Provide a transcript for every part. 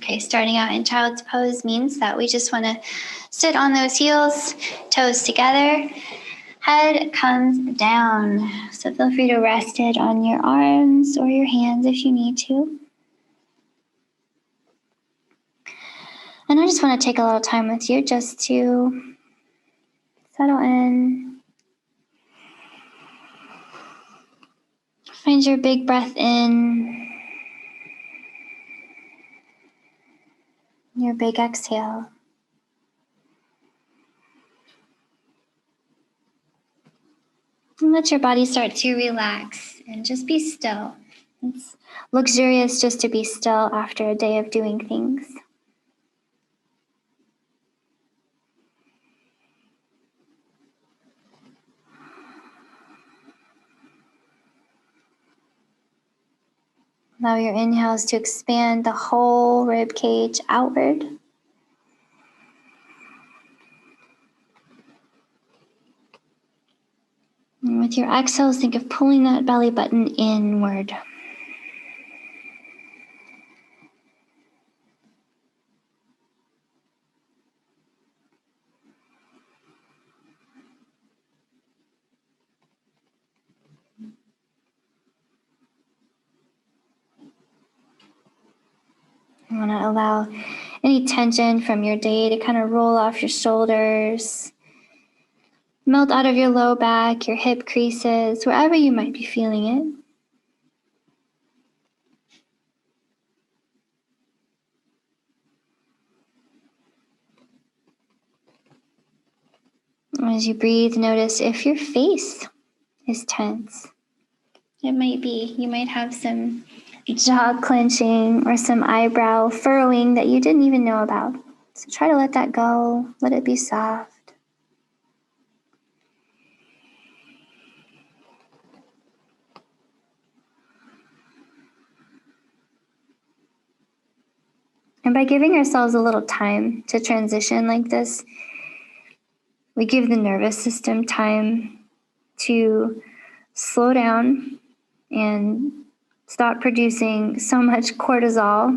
Okay, starting out in child's pose means that we just want to sit on those heels, toes together, head comes down. So feel free to rest it on your arms or your hands if you need to. And I just want to take a little time with you just to settle in. Find your big breath in, your big exhale. And let your body start to relax and just be still. It's luxurious just to be still after a day of doing things. Allow your inhales to expand the whole rib cage outward. And with your exhales, think of pulling that belly button inward. You want to allow any tension from your day to kind of roll off your shoulders, melt out of your low back, your hip creases, wherever you might be feeling it. As you breathe, notice if your face is tense. It might be. You might have some jaw clenching or some eyebrow furrowing that you didn't even know about. So try to let that go. Let it be soft. And by giving ourselves a little time to transition like this, we give the nervous system time to slow down and stop producing so much cortisol.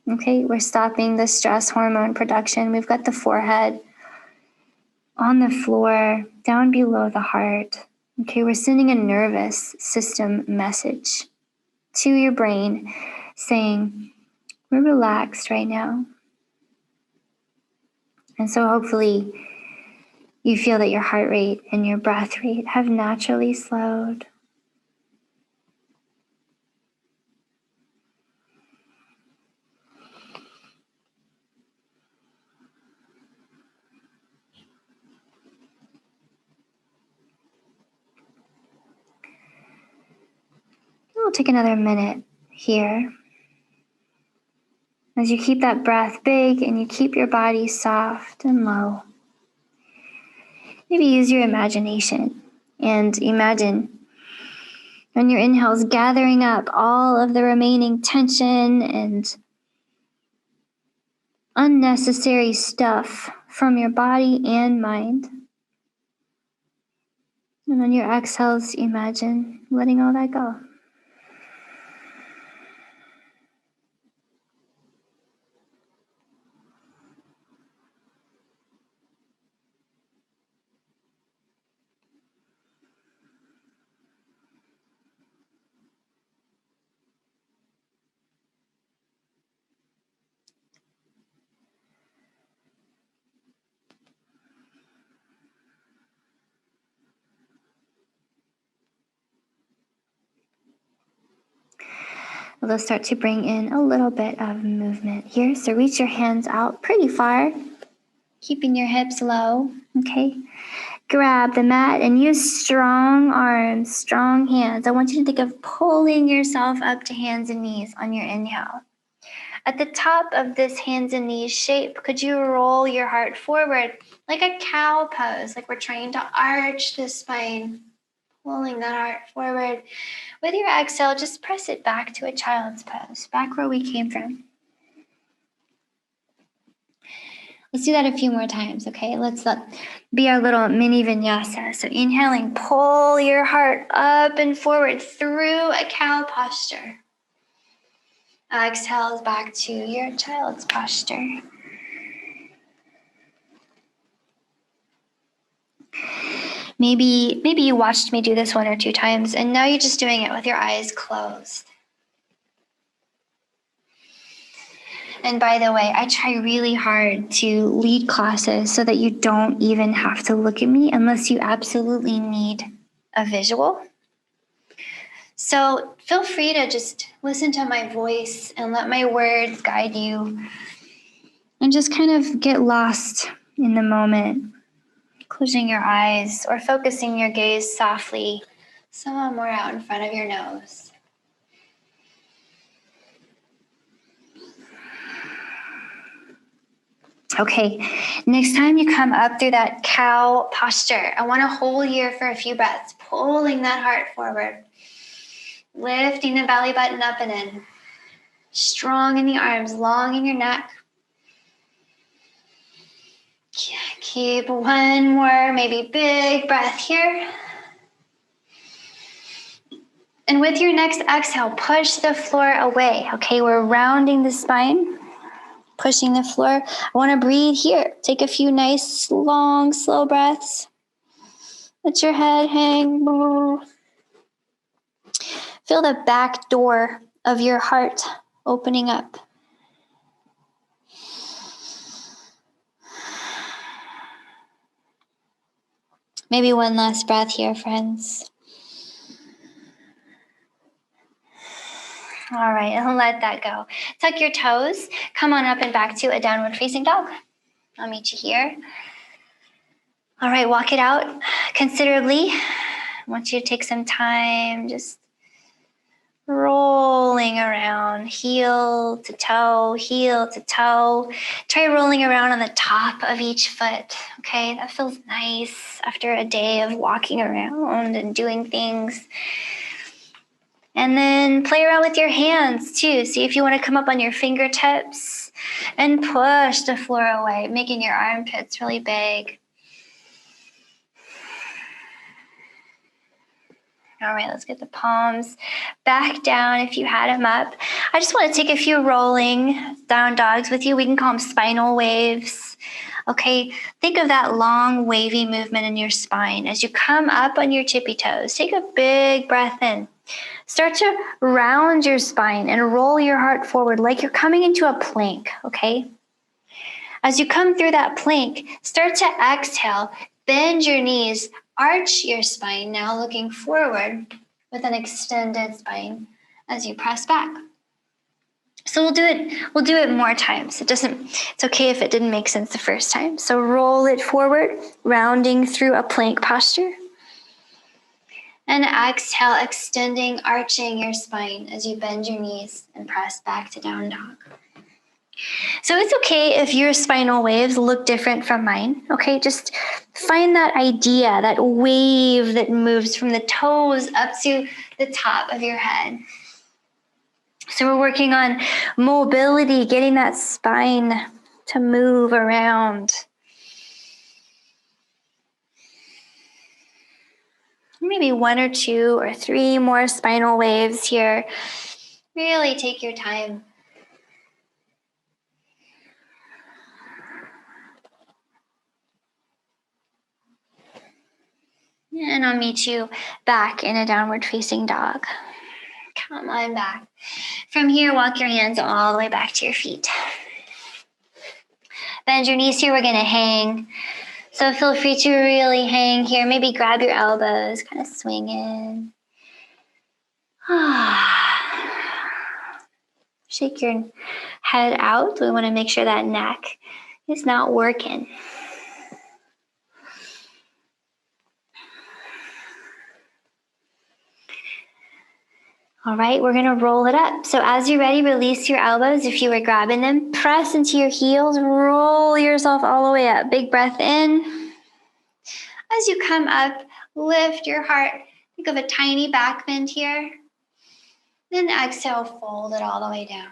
Okay, we're stopping the stress hormone production. We've got the forehead on the floor, down below the heart. Okay, we're sending a nervous system message to your brain saying, we're relaxed right now. And so hopefully you feel that your heart rate and your breath rate have naturally slowed. We'll take another minute here. As you keep that breath big and you keep your body soft and low. Maybe use your imagination and imagine on your inhales gathering up all of the remaining tension and unnecessary stuff from your body and mind. And on your exhales, imagine letting all that go. We'll start to bring in a little bit of movement here. So reach your hands out pretty far, keeping your hips low, okay? Grab the mat and use strong arms, strong hands. I want you to think of pulling yourself up to hands and knees on your inhale. At the top of this hands and knees shape, could you roll your heart forward like a cow pose, like we're trying to arch the spine, pulling that heart forward. With your exhale, just press it back to a child's pose, back where we came from. Let's do that a few more times, okay? Let's be our little mini vinyasa. So inhaling, pull your heart up and forward through a cow posture. Exhale back to your child's posture. Maybe you watched me do this 1 or 2 times, and now you're just doing it with your eyes closed. And by the way, I try really hard to lead classes so that you don't even have to look at me unless you absolutely need a visual. So feel free to just listen to my voice and let my words guide you and just kind of get lost in the moment, closing your eyes or focusing your gaze softly somewhere out in front of your nose. Okay, next time you come up through that cow posture, I want to hold here for a few breaths, pulling that heart forward, lifting the belly button up and in, strong in the arms, long in your neck. Keep one more, maybe big breath here. And with your next exhale, push the floor away. Okay, we're rounding the spine, pushing the floor. I want to breathe here. Take a few nice, long, slow breaths. Let your head hang. Feel the back door of your heart opening up. Maybe one last breath here, friends. All right, and let that go. Tuck your toes. Come on up and back to a downward facing dog. I'll meet you here. All right, walk it out considerably. I want you to take some time just rolling around, heel to toe, heel to toe. Try rolling around on the top of each foot, okay? That feels nice after a day of walking around and doing things. And then play around with your hands too. See if you want to come up on your fingertips and push the floor away, making your armpits really big. All right, let's get the palms back down if you had them up. I just want to take a few rolling down dogs with you. We can call them spinal waves. Okay, think of that long wavy movement in your spine. As you come up on your tippy toes, take a big breath in. Start to round your spine and roll your heart forward like you're coming into a plank, okay? As you come through that plank, start to exhale, bend your knees, arch your spine, now looking forward with an extended spine as you press back. So we'll do it more times. It's okay if it didn't make sense the first time. So roll it forward, rounding through a plank posture. And exhale, extending, arching your spine as you bend your knees and press back to down dog. So it's okay if your spinal waves look different from mine, okay? Just find that idea, that wave that moves from the toes up to the top of your head. So we're working on mobility, getting that spine to move around. Maybe 1 or 2 or 3 more spinal waves here. Really take your time. And I'll meet you back in a downward facing dog. Come on back. From here, walk your hands all the way back to your feet. Bend your knees here. We're going to hang. So feel free to really hang here. Maybe grab your elbows, kind of swing in. Shake your head out. We want to make sure that neck is not working. All right, we're going to roll it up. So as you're ready, release your elbows. If you were grabbing them, press into your heels, roll yourself all the way up. Big breath in. As you come up, lift your heart. Think of a tiny back bend here. Then exhale, fold it all the way down.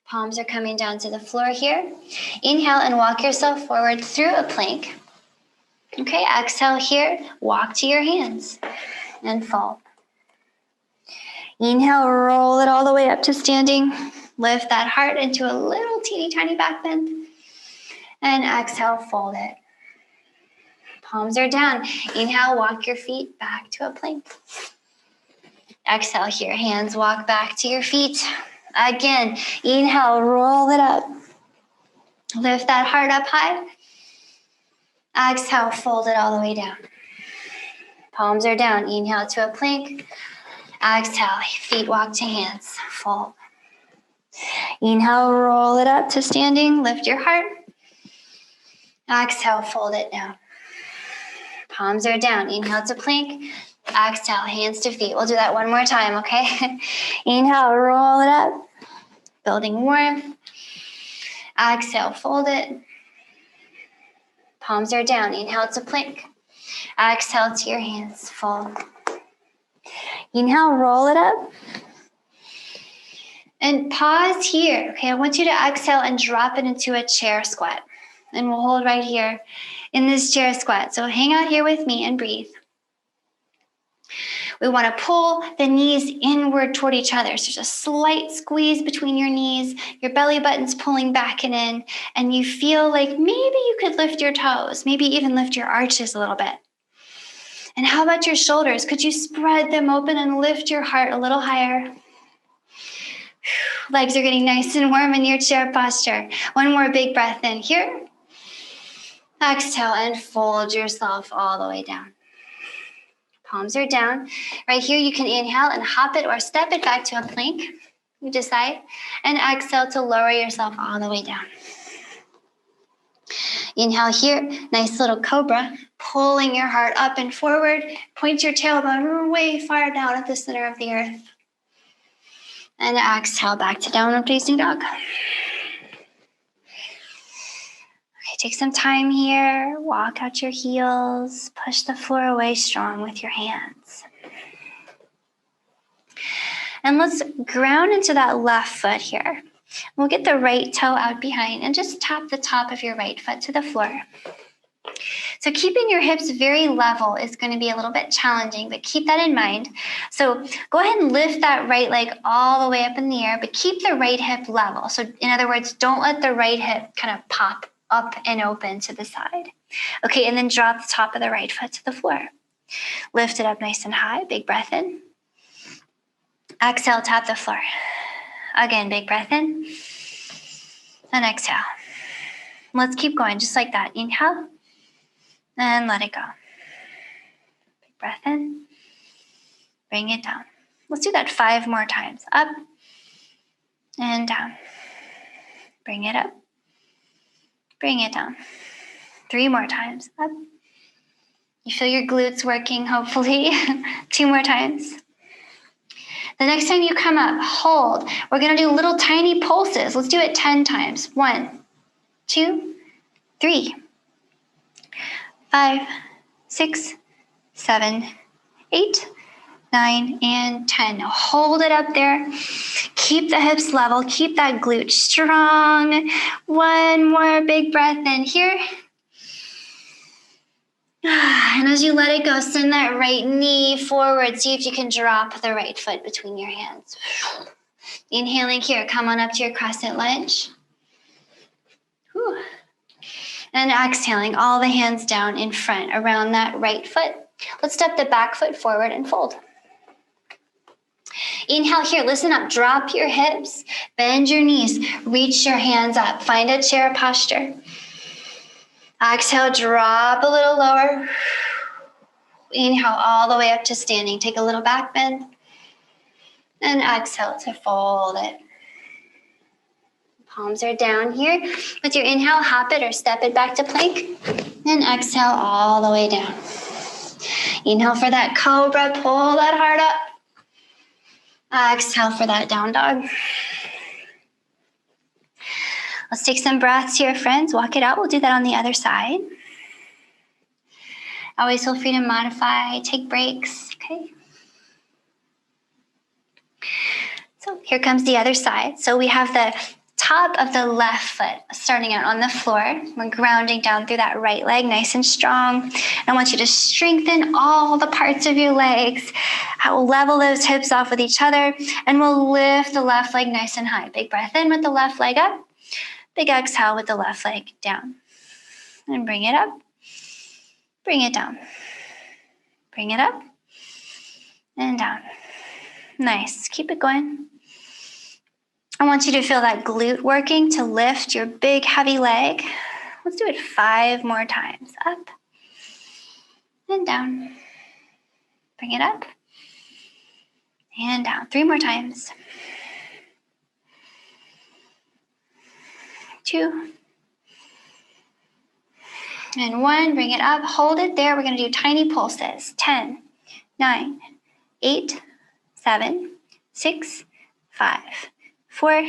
Palms are coming down to the floor here. Inhale and walk yourself forward through a plank. Okay, exhale here, walk to your hands and fold. Inhale, roll it all the way up to standing. Lift that heart into a little teeny tiny back bend. And exhale, fold it. Palms are down. Inhale, walk your feet back to a plank. Exhale here, hands walk back to your feet. Again, inhale, roll it up. Lift that heart up high. Exhale, fold it all the way down. Palms are down. Inhale to a plank. Exhale, feet walk to hands. Fold. Inhale, roll it up to standing. Lift your heart. Exhale, fold it down. Palms are down. Inhale to plank. Exhale, hands to feet. We'll do that one more time, okay? Inhale, roll it up. Building warmth. Exhale, fold it. Palms are down. Inhale to plank. Exhale to your hands. Fold. Inhale, roll it up. And pause here. Okay, I want you to exhale and drop it into a chair squat. And we'll hold right here in this chair squat. So hang out here with me and breathe. We want to pull the knees inward toward each other. So there's a slight squeeze between your knees, your belly button's pulling back and in, and you feel like maybe you could lift your toes, maybe even lift your arches a little bit. And how about your shoulders? Could you spread them open and lift your heart a little higher? Legs are getting nice and warm in your chair posture. One more big breath in here. Exhale and fold yourself all the way down. Palms are down. Right here, you can inhale and hop it or step it back to a plank. You decide. And exhale to lower yourself all the way down. Inhale here, nice little cobra, pulling your heart up and forward. Point your tailbone way far down at the center of the earth. And exhale back to downward facing dog. Okay, take some time here. Walk out your heels. Push the floor away strong with your hands. And let's ground into that left foot here. We'll get the right toe out behind and just tap the top of your right foot to the floor. So keeping your hips very level is going to be a little bit challenging, but keep that in mind. So go ahead and lift that right leg all the way up in the air, but keep the right hip level. So in other words, don't let the right hip kind of pop up and open to the side. Okay, and then drop the top of the right foot to the floor. Lift it up nice and high. Big breath in. Exhale, tap the floor. Again, big breath in. And exhale. Let's keep going just like that. Inhale. And let it go. Big breath in. Bring it down. Let's do that 5 more times. Up and down. Bring it up. Bring it down. 3 more times. Up. You feel your glutes working, hopefully. 2 more times. The next time you come up, hold. We're going to do little tiny pulses. Let's do it 10 times. 1, 2, 3, 5, 6, 7, 8, 9, and 10. Hold it up there. Keep the hips level. Keep that glute strong. 1 more big breath in here. And as you let it go, send that right knee forward. See if you can drop the right foot between your hands. Inhaling here, come on up to your crescent lunge. Whew. And exhaling, all the hands down in front around that right foot. Let's step the back foot forward and fold. Inhale here, listen up, drop your hips, bend your knees, reach your hands up, find a chair posture. Exhale, drop a little lower. Inhale all the way up to standing. Take a little back bend. And exhale to fold it. Palms are down here. With your inhale, hop it or step it back to plank. And exhale all the way down. Inhale for that cobra. Pull that heart up. Exhale for that down dog. Let's take some breaths here, friends. Walk it out. We'll do that on the other side. Always feel free to modify, take breaks, okay? So here comes the other side. So we have the top of the left foot, starting out on the floor. We're grounding down through that right leg, nice and strong. I want you to strengthen all the parts of your legs. I will level those hips off with each other, and we'll lift the left leg nice and high. Big breath in with the left leg up. Big exhale with the left leg down. And bring it up. Bring it down. Bring it up. And down. Nice. Keep it going. I want you to feel that glute working to lift your big, heavy leg. Let's do it 5 more times. Up and down. Bring it up and down. 3 more times. 2 and 1. Bring it up. Hold it there. We're going to do tiny pulses. 10, 9, 8, 7, 6, 5, 4,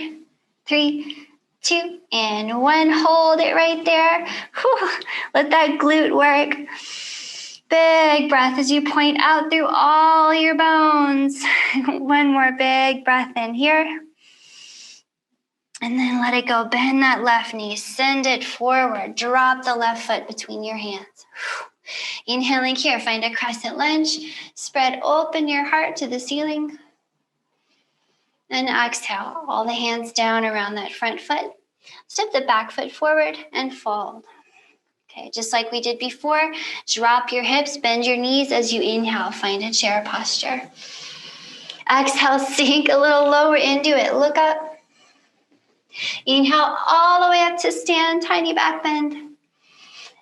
3, 2, and 1. Hold it right there. Whew. Let that glute work. Big breath as you point out through all your bones. 1 more big breath in here. And then let it go. Bend that left knee. Send it forward. Drop the left foot between your hands. Inhaling here. Find a crescent lunge. Spread open your heart to the ceiling. And exhale. All the hands down around that front foot. Step the back foot forward and fold. Okay, just like we did before, drop your hips, bend your knees as you inhale. Find a chair posture. Exhale, sink a little lower into it. Look up. Inhale all the way up to stand, tiny back bend.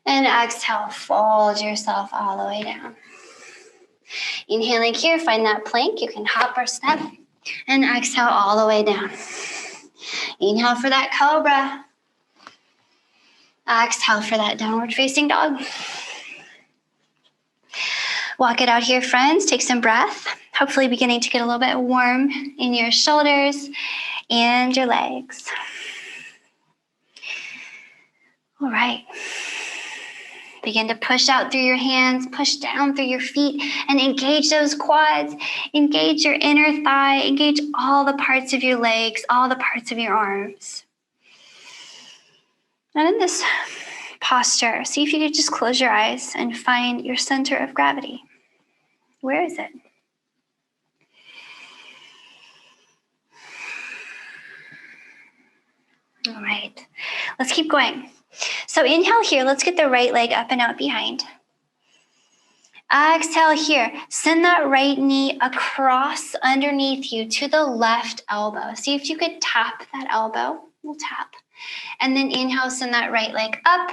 And exhale, fold yourself all the way down. Inhaling here, find that plank. You can hop or step. And exhale all the way down. Inhale for that cobra. Exhale for that downward facing dog. Walk it out here, friends. Take some breath. Hopefully beginning to get a little bit warm in your shoulders and your legs. All right. Begin to push out through your hands, push down through your feet, and engage those quads. Engage your inner thigh. Engage all the parts of your legs, all the parts of your arms. And in this posture, see if you could just close your eyes and find your center of gravity. Where is it? All right, let's keep going. So inhale here, let's get the right leg up and out behind. Exhale here, send that right knee across underneath you to the left elbow. See if you could tap that elbow. We'll tap. And then inhale, send that right leg up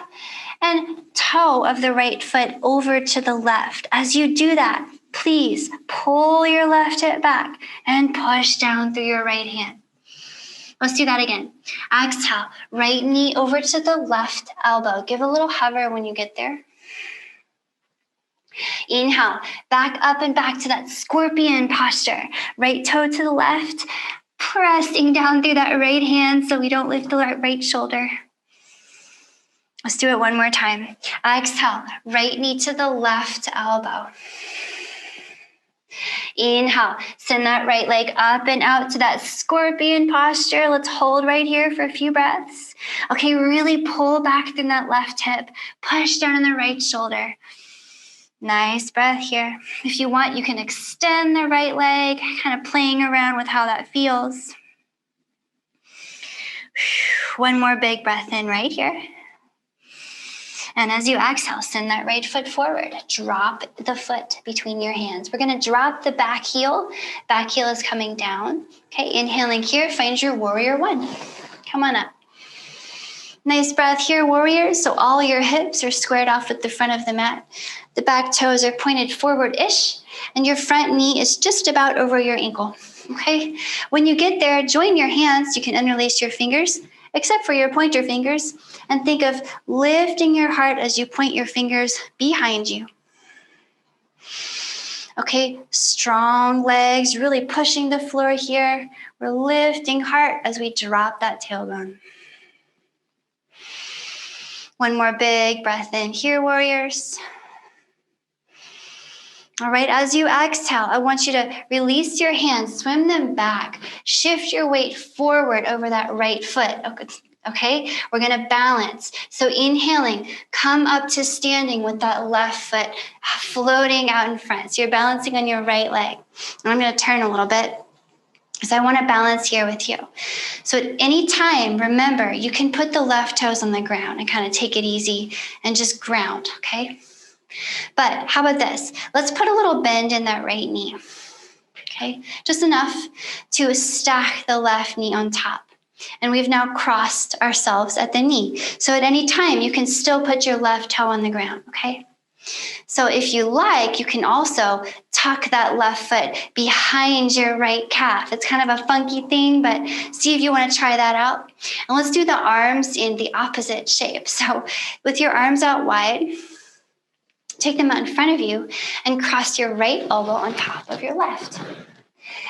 and toe of the right foot over to the left. As you do that, please pull your left hip back and push down through your right hand. Let's do that again. Exhale, right knee over to the left elbow. Give a little hover when you get there. Inhale, back up and back to that scorpion posture. Right toe to the left, pressing down through that right hand so we don't lift the right shoulder. Let's do it one more time. Exhale, right knee to the left elbow. Inhale, send that right leg up and out to that scorpion posture. Let's hold right here for a few breaths. Okay, really pull back through that left hip. Push down on the right shoulder. Nice breath here. If you want, you can extend the right leg, kind of playing around with how that feels. One more big breath in right here. And as you exhale, send that right foot forward. Drop the foot between your hands. We're going to drop the back heel. Back heel is coming down. Okay, inhaling here, find your warrior one. Come on up. Nice breath here, warriors. So all your hips are squared off with the front of the mat. The back toes are pointed forward-ish, and your front knee is just about over your ankle. Okay, when you get there, join your hands. You can interlace your fingers, except for your pointer fingers, and think of lifting your heart as you point your fingers behind you. Okay, strong legs, really pushing the floor here. We're lifting heart as we drop that tailbone. One more big breath in here, warriors. All right, as you exhale, I want you to release your hands, swim them back, shift your weight forward over that right foot. Okay, we're gonna balance. So inhaling, come up to standing with that left foot floating out in front. So you're balancing on your right leg. And I'm gonna turn a little bit because I wanna balance here with you. So at any time, remember, you can put the left toes on the ground and kind of take it easy and just ground, okay? But how about this? Let's put a little bend in that right knee, okay? Just enough to stack the left knee on top. And we've now crossed ourselves at the knee. So at any time, you can still put your left toe on the ground, okay? So if you like, you can also tuck that left foot behind your right calf. It's kind of a funky thing, but see if you want to try that out. And let's do the arms in the opposite shape. So with your arms out wide, take them out in front of you and cross your right elbow on top of your left.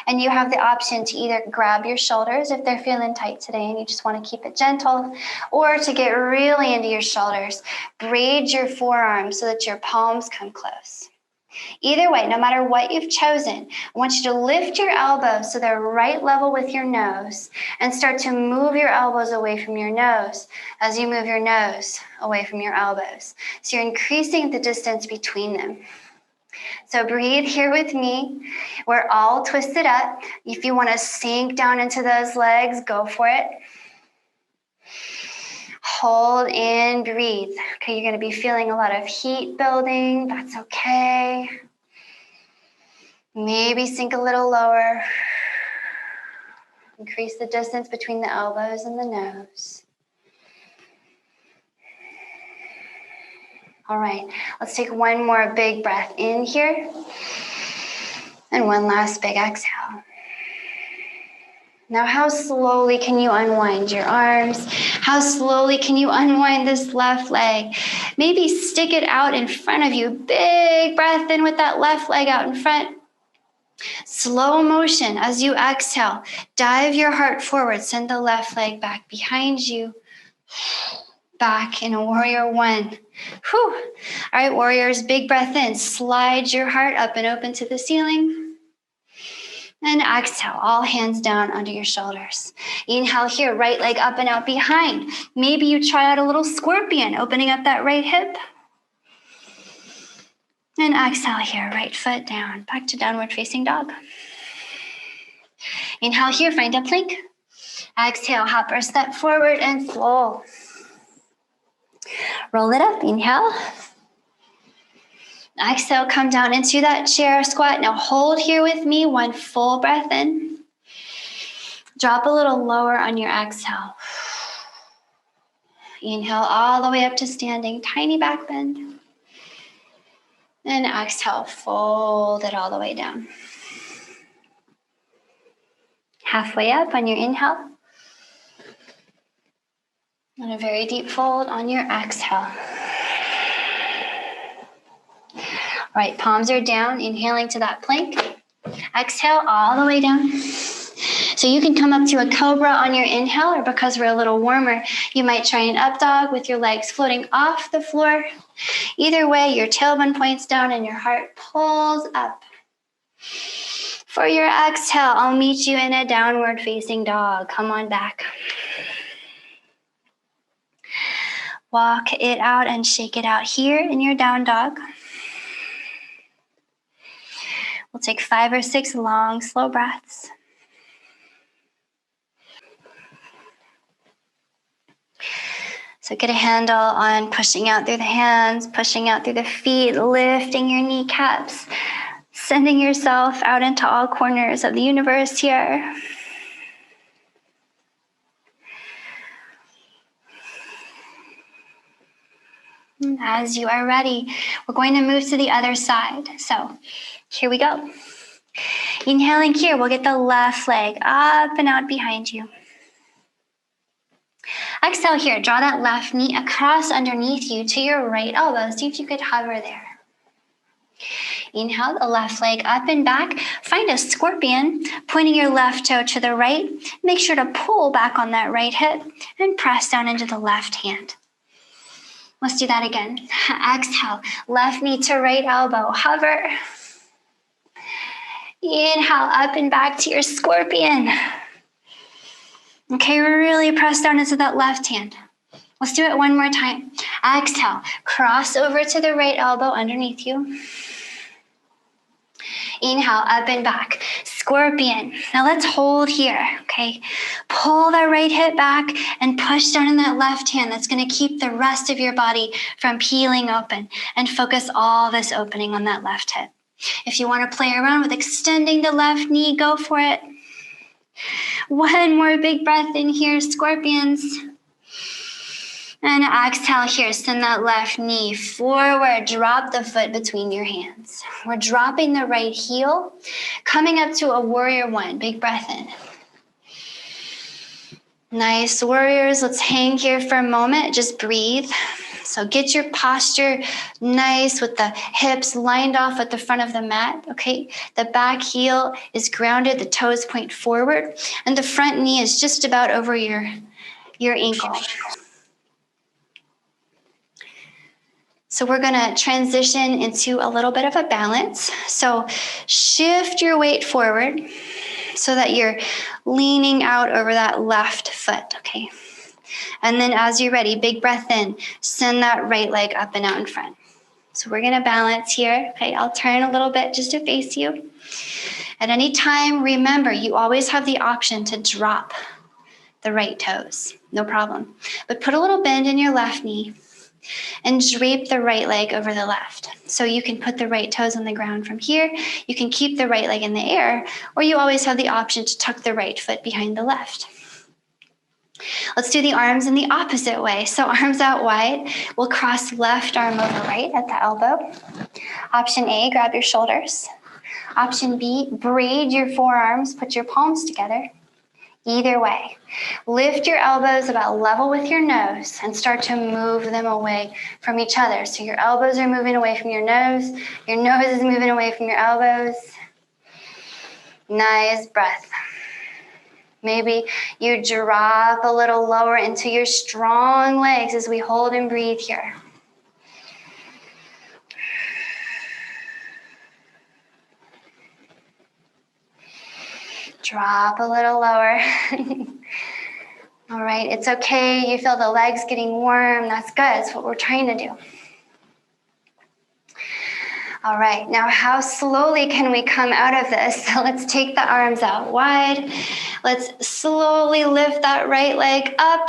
And you have the option to either grab your shoulders if they're feeling tight today and you just want to keep it gentle, or to get really into your shoulders, braid your forearms so that your palms come close. Either way, no matter what you've chosen, I want you to lift your elbows so they're right level with your nose and start to move your elbows away from your nose as you move your nose away from your elbows. So you're increasing the distance between them. So breathe here with me. We're all twisted up. If you want to sink down into those legs, go for it. Hold and breathe. Okay, you're going to be feeling a lot of heat building. That's okay. Maybe sink a little lower. Increase the distance between the elbows and the nose. All right, let's take one more big breath in here. And one last big exhale. Now, how slowly can you unwind your arms? How slowly can you unwind this left leg? Maybe stick it out in front of you. Big breath in with that left leg out in front. Slow motion as you exhale. Dive your heart forward. Send the left leg back behind you. Back in a warrior one. Whew. All right, warriors, big breath in. Slide your heart up and open to the ceiling. And exhale, all hands down under your shoulders. Inhale here, right leg up and out behind. Maybe you try out a little scorpion, opening up that right hip. And exhale here, right foot down, back to downward facing dog. Inhale here, find a plank. Exhale, hop or step forward and flow. Roll it up, inhale. Exhale, come down into that chair squat. Now hold here with me, one full breath in. Drop a little lower on your exhale. Inhale all the way up to standing, tiny back bend. And exhale, fold it all the way down. Halfway up on your inhale. And a very deep fold on your exhale. All right, palms are down, inhaling to that plank. Exhale all the way down. So you can come up to a cobra on your inhale, or because we're a little warmer, you might try an up dog with your legs floating off the floor. Either way, your tailbone points down and your heart pulls up. For your exhale, I'll meet you in a downward facing dog. Come on back. Walk it out and shake it out here in your down dog. We'll take 5 or 6 long, slow breaths. So get a handle on pushing out through the hands, pushing out through the feet, lifting your kneecaps, sending yourself out into all corners of the universe here. And as you are ready, we're going to move to the other side. So here we go. Inhaling here, we'll get the left leg up and out behind you. Exhale here, draw that left knee across underneath you to your right elbow. See if you could hover there. Inhale, the left leg up and back. Find a scorpion, pointing your left toe to the right. Make sure to pull back on that right hip and press down into the left hand. Let's do that again. Exhale, left knee to right elbow, hover. Inhale, up and back to your scorpion. Okay, really press down into that left hand. Let's do it one more time. Exhale, cross over to the right elbow underneath you. Inhale, up and back. Scorpion. Now let's hold here, okay? Pull that right hip back and push down in that left hand. That's going to keep the rest of your body from peeling open, and focus all this opening on that left hip. If you want to play around with extending the left knee, go for it. One more big breath in here, scorpions. And exhale here, send that left knee forward, drop the foot between your hands. We're dropping the right heel, coming up to a warrior one, big breath in. Nice, warriors, let's hang here for a moment, just breathe. So get your posture nice with the hips lined off at the front of the mat, okay? The back heel is grounded, the toes point forward, and the front knee is just about over your ankle. So we're gonna transition into a little bit of a balance. So shift your weight forward so that you're leaning out over that left foot, okay? And then as you're ready, big breath in, send that right leg up and out in front. So we're gonna balance here, okay? I'll turn a little bit just to face you. At any time, remember, you always have the option to drop the right toes, no problem. But put a little bend in your left knee and drape the right leg over the left. So you can put the right toes on the ground from here, you can keep the right leg in the air, or you always have the option to tuck the right foot behind the left. Let's do the arms in the opposite way. So arms out wide, we'll cross left arm over right at the elbow. Option A, grab your shoulders. Option B, braid your forearms, put your palms together. Either way, lift your elbows about level with your nose and start to move them away from each other. So your elbows are moving away from your nose is moving away from your elbows. Nice breath. Maybe you drop a little lower into your strong legs as we hold and breathe here. Drop a little lower. All right, it's okay. You feel the legs getting warm. That's good. That's what we're trying to do. All right, now how slowly can we come out of this? So let's take the arms out wide. Let's slowly lift that right leg up.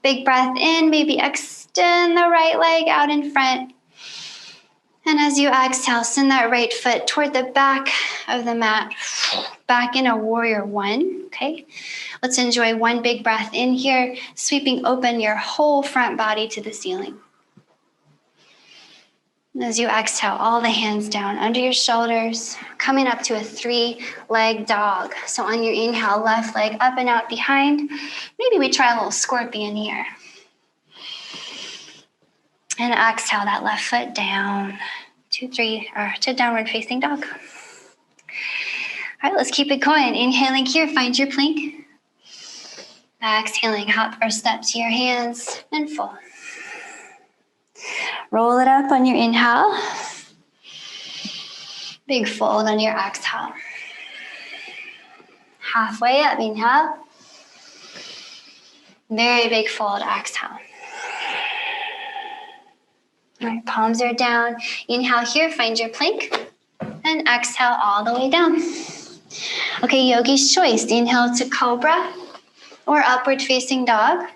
Big breath in, maybe extend the right leg out in front. And as you exhale, send that right foot toward the back of the mat, back in a warrior one, okay? Let's enjoy one big breath in here, sweeping open your whole front body to the ceiling. As you exhale, all the hands down under your shoulders, coming up to a 3-leg dog. So on your inhale, left leg up and out behind. Maybe we try a little scorpion here. And exhale that left foot down to downward facing dog. All right, let's keep it going. Inhaling here, find your plank. Exhaling, hop or step to your hands and fold. Roll it up on your inhale. Big fold on your exhale. Halfway up, inhale. Very big fold, exhale. All right, palms are down. Inhale here, find your plank. And exhale all the way down. Okay, yogi's choice. Inhale to cobra or upward facing dog.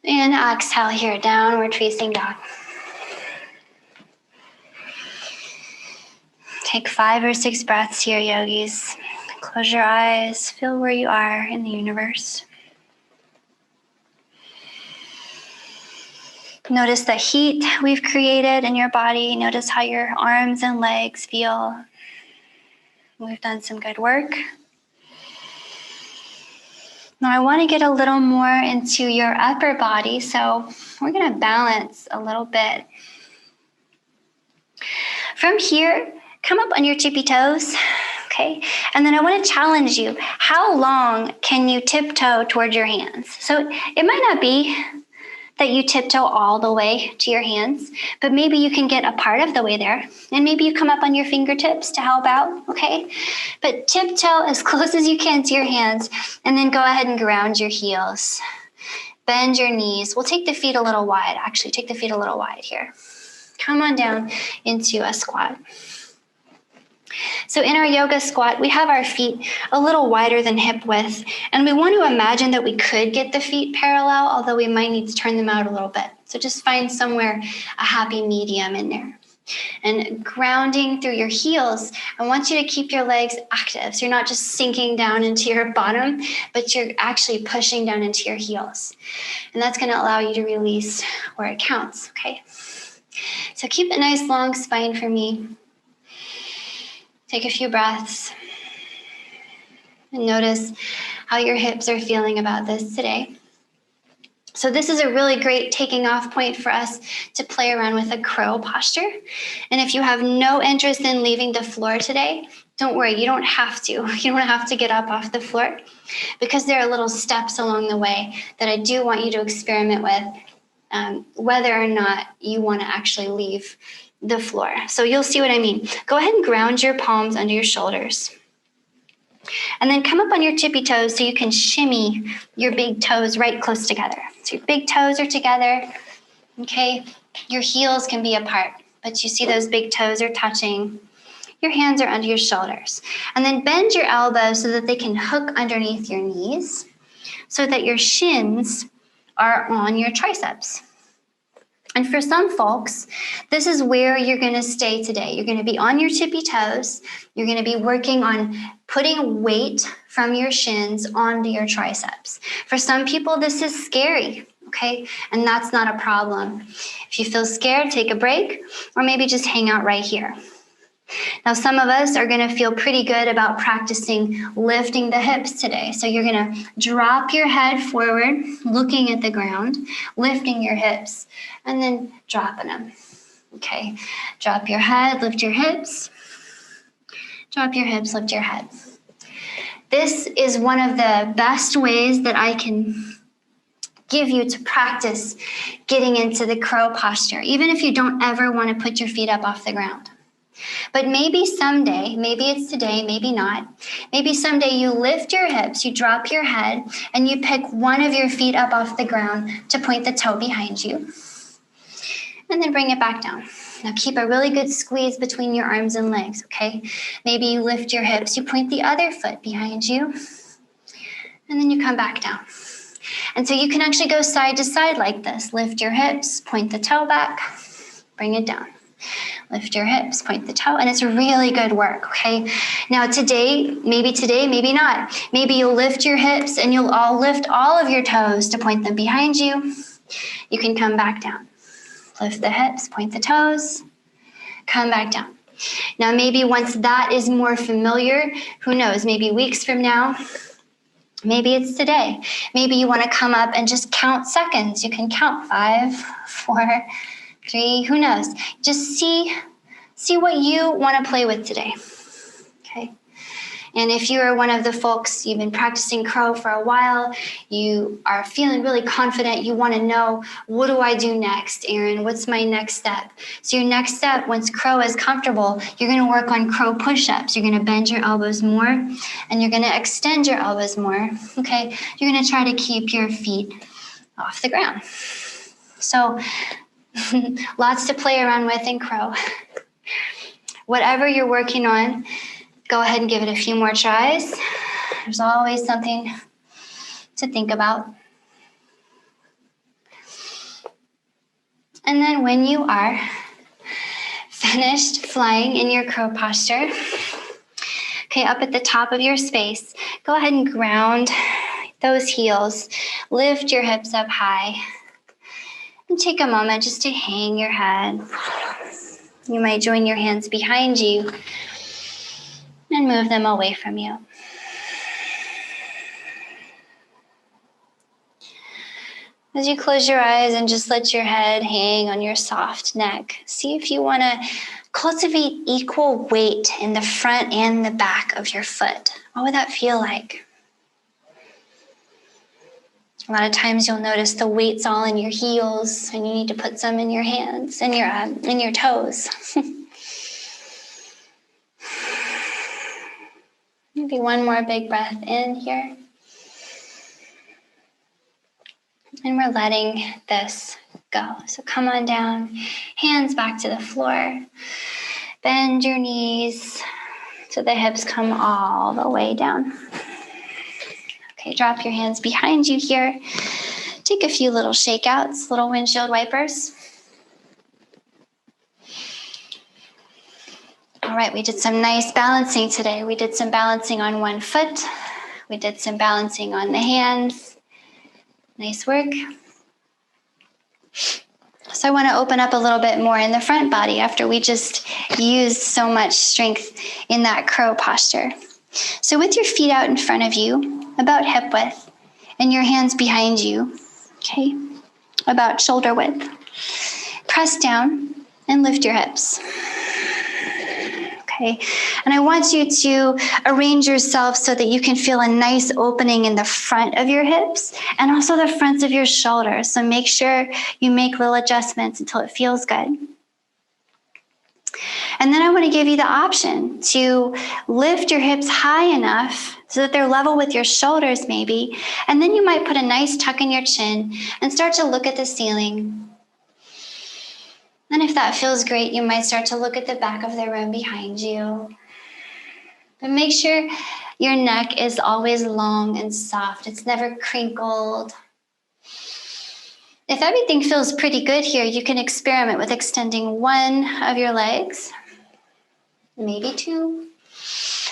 And exhale here, downward facing dog. Take 5 or 6 breaths here, yogis. Close your eyes, feel where you are in the universe. Notice the heat we've created in your body. Notice how your arms and legs feel. We've done some good work. Now I want to get a little more into your upper body, so we're going to balance a little bit. From here, come up on your tippy toes, okay? And then I want to challenge you. How long can you tiptoe toward your hands? So it might not be that you tiptoe all the way to your hands, but maybe you can get a part of the way there. And maybe you come up on your fingertips to help out, okay? But tiptoe as close as you can to your hands, and then go ahead and ground your heels. Bend your knees. We'll take the feet a little wide. Actually, take the feet a little wide here. Come on down into a squat. So in our yoga squat, we have our feet a little wider than hip width, and we want to imagine that we could get the feet parallel, although we might need to turn them out a little bit. So just find somewhere a happy medium in there. And grounding through your heels, I want you to keep your legs active. So you're not just sinking down into your bottom, but you're actually pushing down into your heels. And that's going to allow you to release where it counts, okay? So keep a nice long spine for me. Take a few breaths and notice how your hips are feeling about this today. So this is a really great taking off point for us to play around with a crow posture. And if you have no interest in leaving the floor today, don't worry, you don't have to. You don't have to get up off the floor, because there are little steps along the way that I do want you to experiment with, whether or not you want to actually leave the floor. So you'll see what I mean. Go ahead and ground your palms under your shoulders. And then come up on your tippy toes so you can shimmy your big toes right close together. So your big toes are together, okay? Your heels can be apart, but you see those big toes are touching. Your hands are under your shoulders. And then bend your elbows so that they can hook underneath your knees, so that your shins are on your triceps. And for some folks, this is where you're going to stay today. You're going to be on your tippy toes. You're going to be working on putting weight from your shins onto your triceps. For some people, this is scary, okay? And that's not a problem. If you feel scared, take a break, or maybe just hang out right here. Now, some of us are going to feel pretty good about practicing lifting the hips today. So you're going to drop your head forward, looking at the ground, lifting your hips, and then dropping them. Okay, drop your head, lift your hips. Drop your hips, lift your head. This is one of the best ways that I can give you to practice getting into the crow posture, even if you don't ever want to put your feet up off the ground. But maybe someday, maybe it's today, maybe not, maybe someday you lift your hips, you drop your head, and you pick one of your feet up off the ground to point the toe behind you. And then bring it back down. Now keep a really good squeeze between your arms and legs, okay? Maybe you lift your hips, you point the other foot behind you, and then you come back down. And so you can actually go side to side like this. Lift your hips, point the toe back, bring it down. Lift your hips, point the toe, and it's really good work, okay? Now today, maybe not. Maybe you'll lift your hips and you'll all lift all of your toes to point them behind you. You can come back down. Lift the hips, point the toes, come back down. Now maybe once that is more familiar, who knows, maybe weeks from now, maybe it's today. Maybe you want to come up and just count seconds. You can count 5, 4, 3, who knows? Just see what you want to play with today, okay? And if you are one of the folks, you've been practicing crow for a while, you are feeling really confident, you want to know, what do I do next, Erin? What's my next step? So your next step, once crow is comfortable, you're going to work on crow push-ups. You're going to bend your elbows more, and you're going to extend your elbows more, okay? You're going to try to keep your feet off the ground. So lots to play around with in crow. Whatever you're working on, go ahead and give it a few more tries. There's always something to think about. And then when you are finished flying in your crow posture, okay, up at the top of your space, go ahead and ground those heels. Lift your hips up high. And take a moment just to hang your head. You might join your hands behind you and move them away from you. As you close your eyes and just let your head hang on your soft neck, see if you want to cultivate equal weight in the front and the back of your foot. What would that feel like? A lot of times you'll notice the weight's all in your heels and you need to put some in your hands and in your toes. Maybe one more big breath in here. And we're letting this go. So come on down, hands back to the floor. Bend your knees so the hips come all the way down. Okay, drop your hands behind you here. Take a few little shakeouts, little windshield wipers. All right, we did some nice balancing today. We did some balancing on one foot. We did some balancing on the hands. Nice work. So I want to open up a little bit more in the front body after we just used so much strength in that crow posture. So with your feet out in front of you, about hip width, and your hands behind you, okay, about shoulder width, press down and lift your hips. Okay, and I want you to arrange yourself so that you can feel a nice opening in the front of your hips and also the fronts of your shoulders. So make sure you make little adjustments until it feels good. And then I want to give you the option to lift your hips high enough so that they're level with your shoulders maybe. And then you might put a nice tuck in your chin and start to look at the ceiling. And if that feels great, you might start to look at the back of the room behind you. But make sure your neck is always long and soft. It's never crinkled. If everything feels pretty good here, you can experiment with extending one of your legs, maybe two.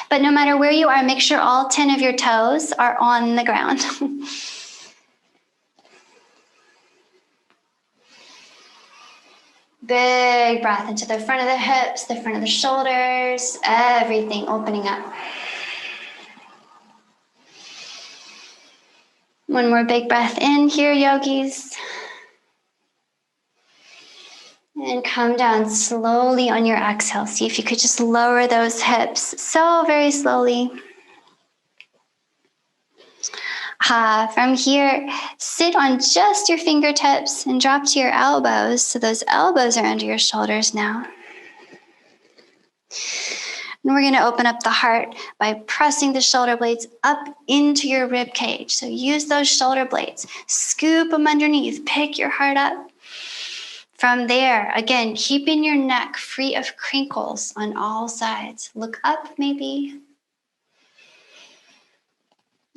But no matter where you are, make sure all 10 of your toes are on the ground. Big breath into the front of the hips, the front of the shoulders, everything opening up. One more big breath in here, yogis. And come down slowly on your exhale. See if you could just lower those hips so very slowly. From here, sit on just your fingertips and drop to your elbows. So those elbows are under your shoulders now. And we're going to open up the heart by pressing the shoulder blades up into your rib cage. So use those shoulder blades, scoop them underneath, pick your heart up. From there, again, keeping your neck free of crinkles on all sides. Look up maybe.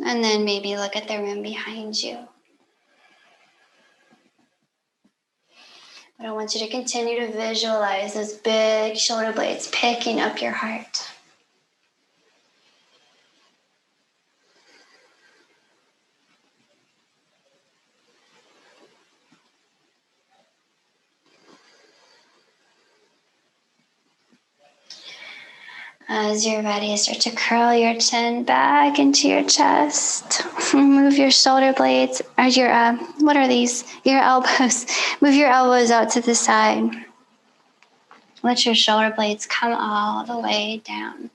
And then maybe look at the room behind you. But I want you to continue to visualize those big shoulder blades picking up your heart. As you're ready, start to curl your chin back into your chest. Move your shoulder blades, or your, what are these? Your elbows. Move your elbows out to the side. Let your shoulder blades come all the way down.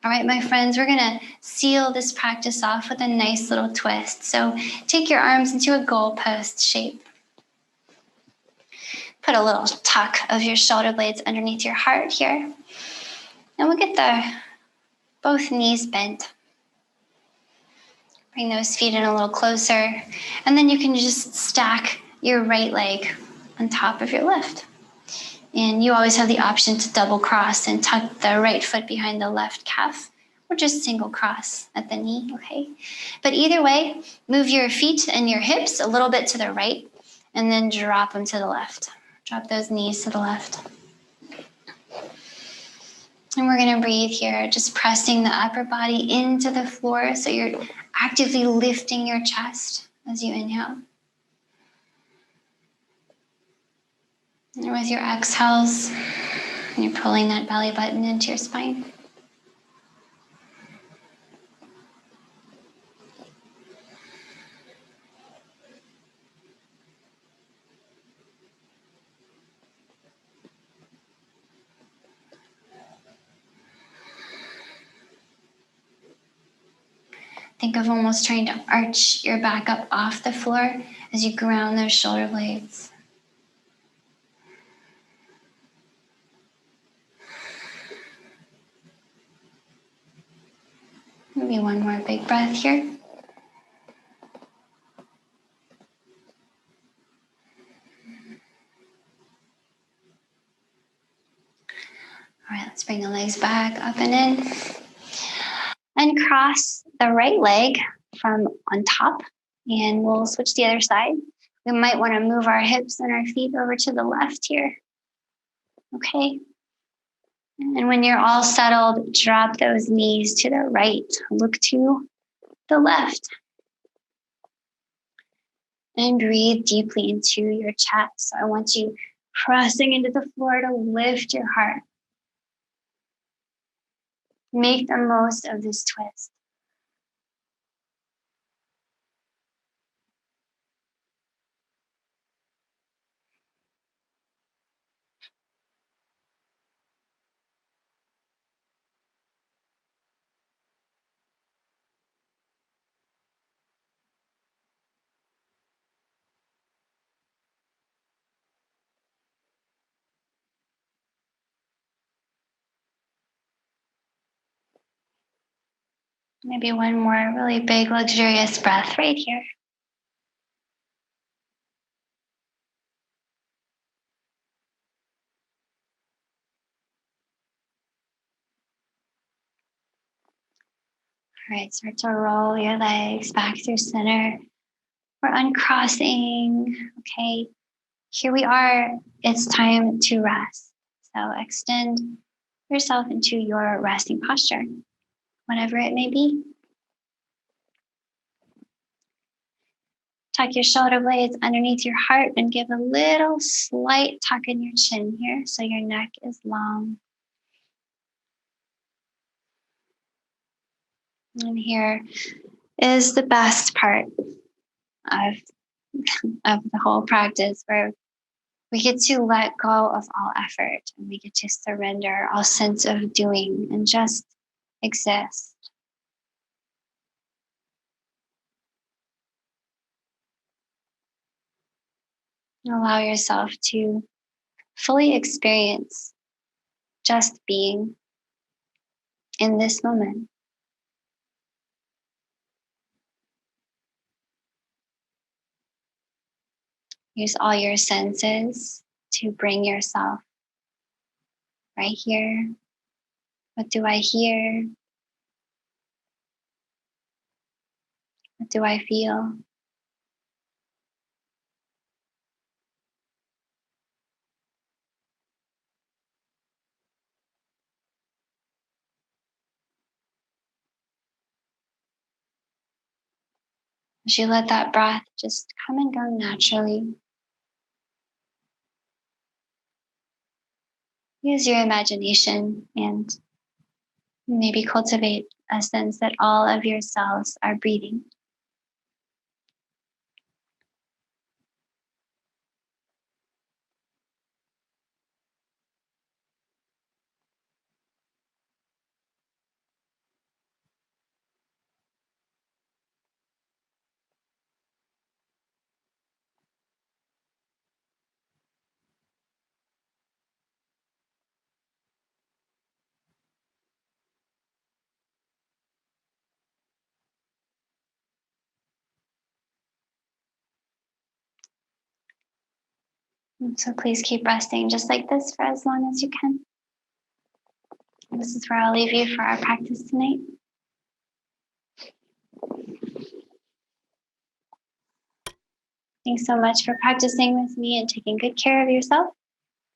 All right, my friends, we're gonna seal this practice off with a nice little twist. So take your arms into a goalpost shape. Put a little tuck of your shoulder blades underneath your heart here. And we'll get both knees bent. Bring those feet in a little closer. And then you can just stack your right leg on top of your left. And you always have the option to double cross and tuck the right foot behind the left calf, or just single cross at the knee, okay? But either way, move your feet and your hips a little bit to the right, and then drop them to the left. Drop those knees to the left. And we're gonna breathe here, just pressing the upper body into the floor so you're actively lifting your chest as you inhale. And with your exhales, you're pulling that belly button into your spine. Think of almost trying to arch your back up off the floor as you ground those shoulder blades. Maybe one more big breath here. All right, let's bring the legs back up and in. And cross the right leg from on top. And we'll switch the other side. We might want to move our hips and our feet over to the left here. Okay. And when you're all settled, drop those knees to the right. Look to the left. And breathe deeply into your chest. So I want you pressing into the floor to lift your heart. Make the most of this twist. Maybe one more really big, luxurious breath right here. All right, start to roll your legs back through center. We're uncrossing. Okay, here we are. It's time to rest. So extend yourself into your resting posture, whatever it may be. Tuck your shoulder blades underneath your heart and give a little slight tuck in your chin here so your neck is long. And here is the best part of, of the whole practice, where we get to let go of all effort and we get to surrender all sense of doing and just exist. Allow yourself to fully experience just being in this moment. Use all your senses to bring yourself right here. What do I hear? What do I feel? As you let that breath just come and go naturally, use your imagination and maybe cultivate a sense that all of your cells are breathing. And so please keep resting just like this for as long as you can. And this is where I'll leave you for our practice tonight. Thanks so much for practicing with me and taking good care of yourself.